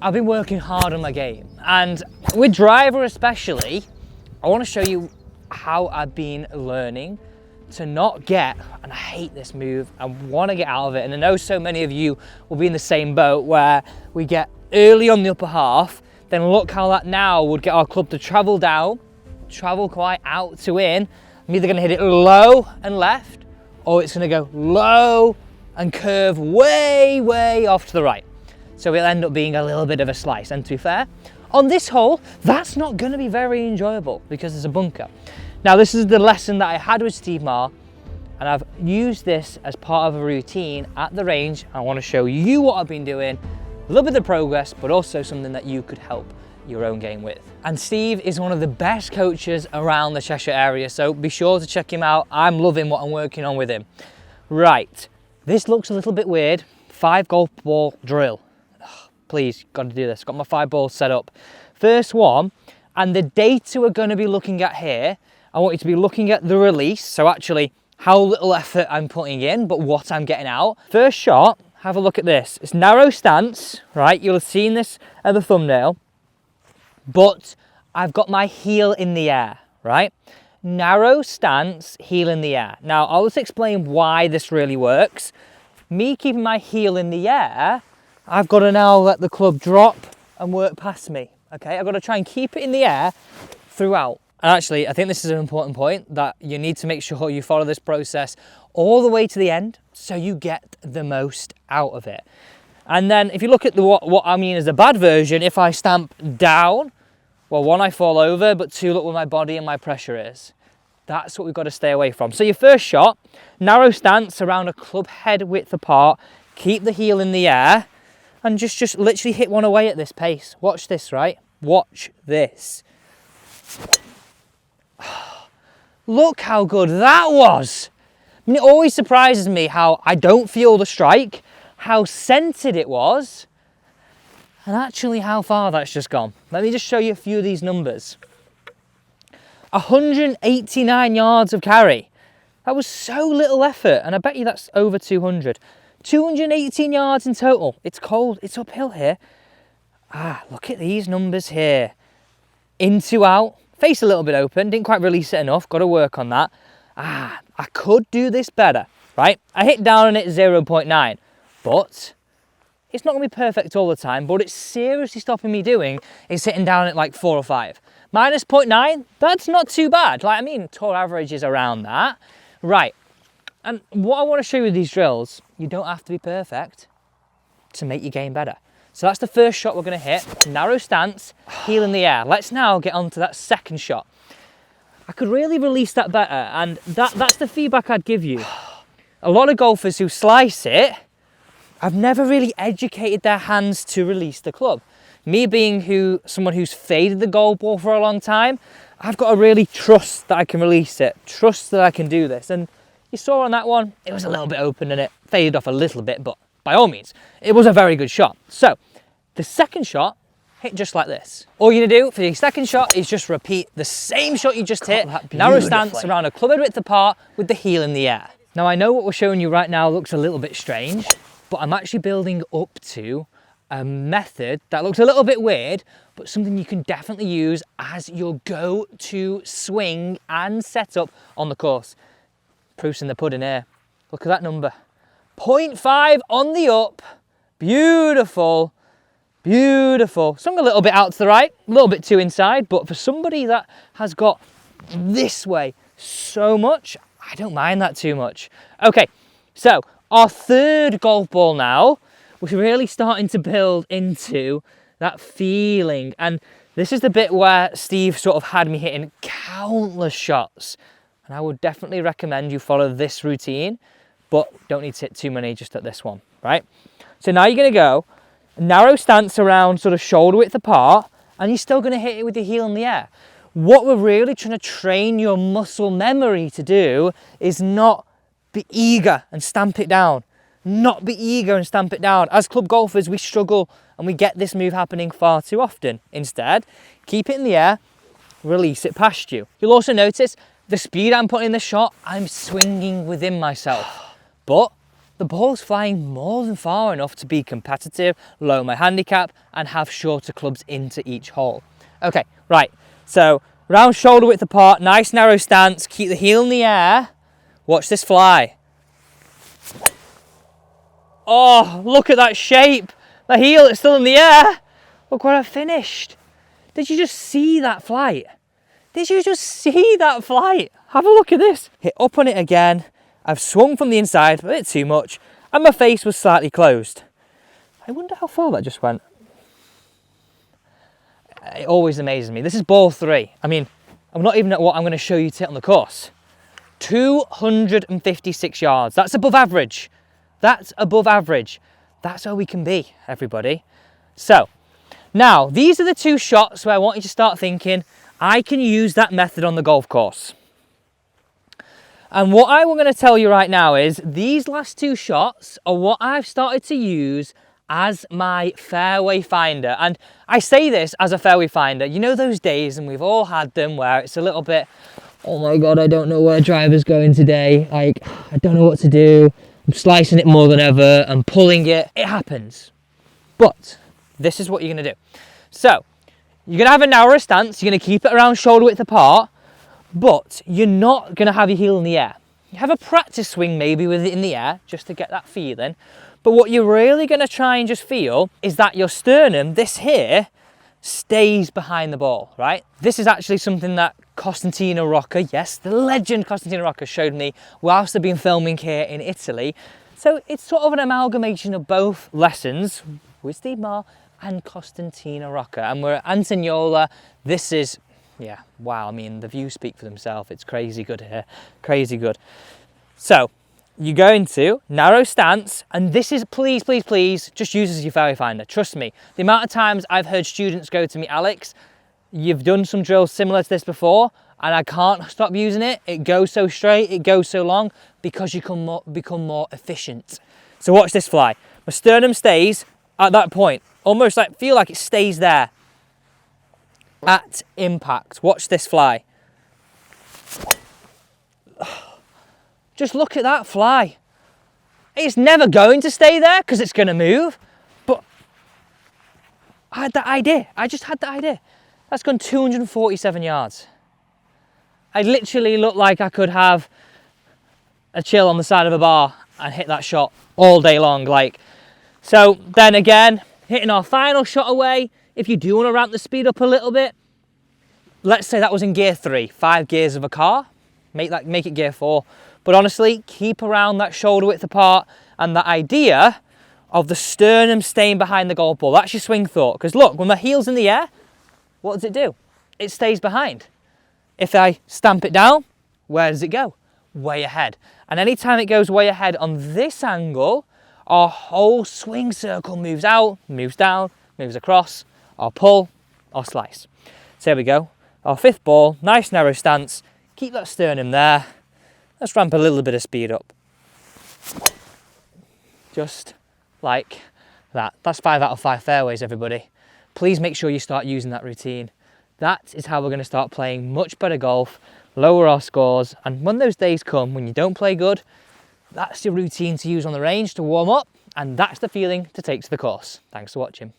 I've been working hard on my game, and with driver especially, I want to show you how I've been learning to not get, and I hate this move, I want to get out of it, and I know so many of you will be in the same boat where we get early on the upper half, then look how that now would get our club to travel down, travel quite out to in. I'm either going to hit it low and left, or it's going to go low and curve way, way off to the right. So it'll end up being a little bit of a slice. And to be fair, on this hole, that's not going to be very enjoyable because there's a bunker. Now, this is the lesson that I had with Steve Marr, and I've used this as part of a routine at the range. I want to show you what I've been doing, a little bit of progress, but also something that you could help your own game with. And Steve is one of the best coaches around the Cheshire area, so be sure to check him out. I'm loving what I'm working on with him. Right, this looks a little bit weird. 5 golf ball drill. Please, got to do this. Got my 5 balls set up. First one, and the data we're going to be looking at here, I want you to be looking at the release. So actually, how little effort I'm putting in, but what I'm getting out. First shot, have a look at this. It's narrow stance, right? You'll have seen this at the thumbnail, but I've got my heel in the air, right? Narrow stance, heel in the air. Now, I'll just explain why this really works. Me keeping my heel in the air, I've got to now let the club drop and work past me, okay? I've got to try and keep it in the air throughout. And actually, I think this is an important point, that you need to make sure you follow this process all the way to the end so you get the most out of it. And then if you look at what I mean as a bad version, if I stamp down, well, 1, I fall over, but 2, look where my body and my pressure is. That's what we've got to stay away from. So your first shot, narrow stance around a club head width apart, keep the heel in the air, and just literally hit one away at this pace. Watch this, right? Watch this. Look how good that was. I mean, it always surprises me how I don't feel the strike, how centered it was, and actually how far that's just gone. Let me just show you a few of these numbers. 189 yards of carry. That was so little effort, and I bet you that's over 200. 218 yards in total. It's cold, it's uphill here. Look at these numbers here. In to out, face a little bit open, didn't quite release it enough, got to work on that. I could do this better, right? I hit down on it 0.9, but it's not going to be perfect all the time, but it's seriously stopping me doing is hitting down at like 4 or 5. Minus 0.9, that's not too bad. Like, I mean, tour average is around that. Right, and what I want to show you with these drills, you don't have to be perfect to make your game better. So that's the first shot we're going to hit. Narrow stance, heel in the air. Let's now get on to that second shot. I could really release that better, and that's the feedback I'd give you. A lot of golfers who slice it, I've never really educated their hands to release the club. Me being someone who's faded the golf ball for a long time, I've got to really trust that I can release it, trust that I can do this. And you saw on that one, it was a little bit open and it faded off a little bit, but by all means, it was a very good shot. So the second shot, hit just like this. All you're gonna do for the second shot is just repeat the same shot you just hit, narrow stance around a club head width apart with the heel in the air. Now I know what we're showing you right now looks a little bit strange, but I'm actually building up to a method that looks a little bit weird, but something you can definitely use as your go-to swing and setup on the course. Proof's in the pudding here. Look at that number. 0.5 on the up. Beautiful, beautiful. Swung a little bit out to the right, a little bit too inside, but for somebody that has got this way so much, I don't mind that too much. Okay, so our third golf ball now, we're really starting to build into that feeling. And this is the bit where Steve sort of had me hitting countless shots. And I would definitely recommend you follow this routine, but don't need to hit too many just at this one, right? So now you're gonna go narrow stance around sort of shoulder width apart, and you're still gonna hit it with your heel in the air. What we're really trying to train your muscle memory to do is not be eager and stamp it down. Not be eager and stamp it down. As club golfers, we struggle and we get this move happening far too often. Instead, keep it in the air, release it past you. You'll also notice the speed I'm putting in the shot, I'm swinging within myself. But the ball's flying more than far enough to be competitive, lower my handicap, and have shorter clubs into each hole. Okay, right, so round shoulder width apart, nice narrow stance, keep the heel in the air. Watch this fly. Oh, look at that shape. The heel is still in the air. Look where I finished. Did you just see that flight? Did you just see that flight? Have a look at this. Hit up on it again. I've swung from the inside a bit too much, and my face was slightly closed. I wonder how far that just went. It always amazes me. This is ball 3. I mean, I'm not even at what I'm going to show you to hit on the course. 256 yards. That's above average. That's above average. That's where we can be, everybody. So, now, these are the 2 shots where I want you to start thinking, I can use that method on the golf course. And what I'm going to tell you right now is, these last 2 shots are what I've started to use as my fairway finder. And I say this as a fairway finder. You know those days, and we've all had them, where it's a little bit, oh my God, I don't know where driver's going today. Like, I don't know what to do. I'm slicing it more than ever. I'm pulling it. It happens. But this is what you're going to do. So, you're going to have a narrower stance. You're going to keep it around shoulder width apart. But you're not going to have your heel in the air. You have a practice swing maybe with it in the air, just to get that feeling. But what you're really going to try and just feel is that your sternum, this here, stays behind the ball, right? This is actually something that Costantino Rocca, yes, the legend Costantino Rocca, showed me whilst I've been filming here in Italy. So it's sort of an amalgamation of both lessons with Steve Marr and Costantino Rocca. And we're at Antagnola. This is, yeah, wow, I mean, the views speak for themselves. It's crazy good here, crazy good. So, you go into narrow stance, and this is, please, please, please, just use this as your fairway finder. Trust me, the amount of times I've heard students go to me, Alex, you've done some drills similar to this before, and I can't stop using it. It goes so straight, it goes so long, because you can become more efficient. So watch this fly. My sternum stays at that point, almost like, feel like it stays there at impact. Watch this fly. Just look at that fly. It's never going to stay there because it's going to move, but I had that idea. I just had that idea. That's gone 247 yards. I literally look like I could have a chill on the side of a bar and hit that shot all day long. Like, so then again, hitting our final shot away, if you do want to ramp the speed up a little bit, let's say that was in gear 3, 5 gears of a car, make it gear 4. But honestly, keep around that shoulder width apart, and the idea of the sternum staying behind the golf ball. That's your swing thought. Because look, when the heel's in the air, what does it do? It stays behind. If I stamp it down, where does it go? Way ahead. And anytime it goes way ahead on this angle, our whole swing circle moves out, moves down, moves across, our pull, our slice. So there we go. Our 5th ball, nice narrow stance. Keep that sternum there. Let's ramp a little bit of speed up. Just like that. That's 5 out of 5 fairways, everybody. Please make sure you start using that routine. That is how we're going to start playing much better golf, lower our scores, and when those days come when you don't play good, that's your routine to use on the range to warm up, and that's the feeling to take to the course. Thanks for watching.